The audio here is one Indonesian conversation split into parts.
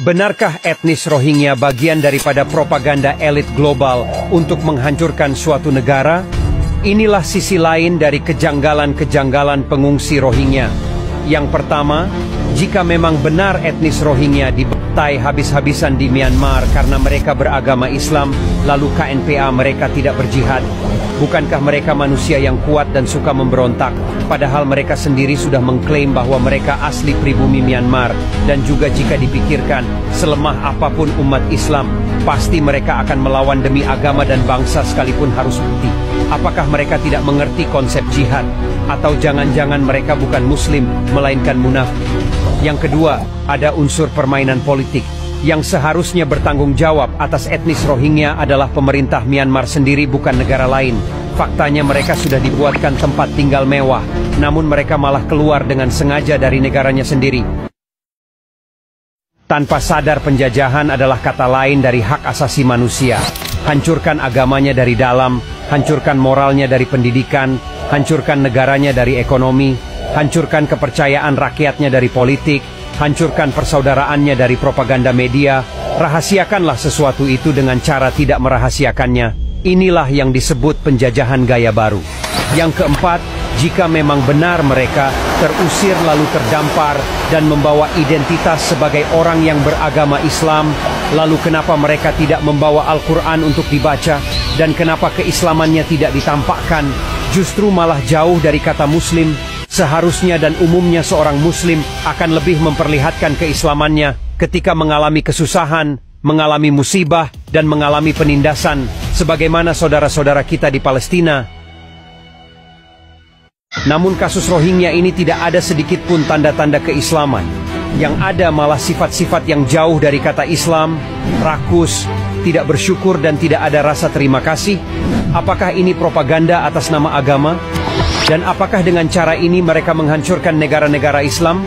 Benarkah etnis Rohingya bagian daripada propaganda elit global untuk menghancurkan suatu negara? Inilah sisi lain dari kejanggalan-kejanggalan pengungsi Rohingya. Yang pertama, jika memang benar etnis Rohingya dibantai habis-habisan di Myanmar karena mereka beragama Islam, lalu KNPA mereka tidak berjihad, bukankah mereka manusia yang kuat dan suka memberontak, padahal mereka sendiri sudah mengklaim bahwa mereka asli pribumi Myanmar, dan juga jika dipikirkan, selemah apapun umat Islam, pasti mereka akan melawan demi agama dan bangsa sekalipun harus mati. Apakah mereka tidak mengerti konsep jihad? Atau jangan-jangan mereka bukan muslim, melainkan munafik? Yang kedua, ada unsur permainan politik. Yang seharusnya bertanggung jawab atas etnis Rohingya adalah pemerintah Myanmar sendiri, bukan negara lain. Faktanya mereka sudah dibuatkan tempat tinggal mewah, namun mereka malah keluar dengan sengaja dari negaranya sendiri. Tanpa sadar penjajahan adalah kata lain dari hak asasi manusia. Hancurkan agamanya dari dalam, hancurkan moralnya dari pendidikan, hancurkan negaranya dari ekonomi, hancurkan kepercayaan rakyatnya dari politik, hancurkan persaudaraannya dari propaganda media, rahasiakanlah sesuatu itu dengan cara tidak merahasiakannya. Inilah yang disebut penjajahan gaya baru. Yang keempat, jika memang benar mereka terusir lalu terdampar dan membawa identitas sebagai orang yang beragama Islam, lalu kenapa mereka tidak membawa Al-Quran untuk dibaca, dan kenapa keislamannya tidak ditampakkan, justru malah jauh dari kata muslim? Seharusnya dan umumnya seorang muslim akan lebih memperlihatkan keislamannya ketika mengalami kesusahan, mengalami musibah, dan mengalami penindasan, sebagaimana saudara-saudara kita di Palestina. Namun kasus Rohingya ini tidak ada sedikit pun tanda-tanda keislaman. Yang ada malah sifat-sifat yang jauh dari kata Islam, rakus, tidak bersyukur dan tidak ada rasa terima kasih. Apakah ini propaganda atas nama agama? Dan apakah dengan cara ini mereka menghancurkan negara-negara Islam?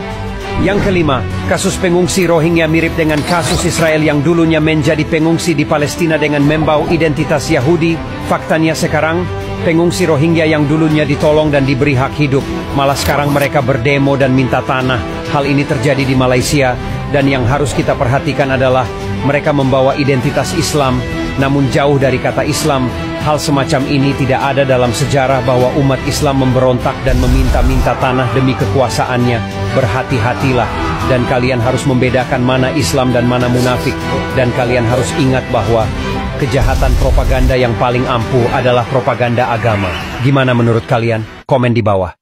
Yang kelima, kasus pengungsi Rohingya mirip dengan kasus Israel yang dulunya menjadi pengungsi di Palestina dengan membawa identitas Yahudi. Faktanya sekarang, pengungsi Rohingya yang dulunya ditolong dan diberi hak hidup, malah sekarang mereka berdemo dan minta tanah. Hal ini terjadi di Malaysia, dan yang harus kita perhatikan adalah mereka membawa identitas Islam, namun jauh dari kata Islam. Hal semacam ini tidak ada dalam sejarah bahwa umat Islam memberontak dan meminta-minta tanah demi kekuasaannya. Berhati-hatilah, dan kalian harus membedakan mana Islam dan mana munafik. Dan kalian harus ingat bahwa kejahatan propaganda yang paling ampuh adalah propaganda agama. Gimana menurut kalian? Komen di bawah.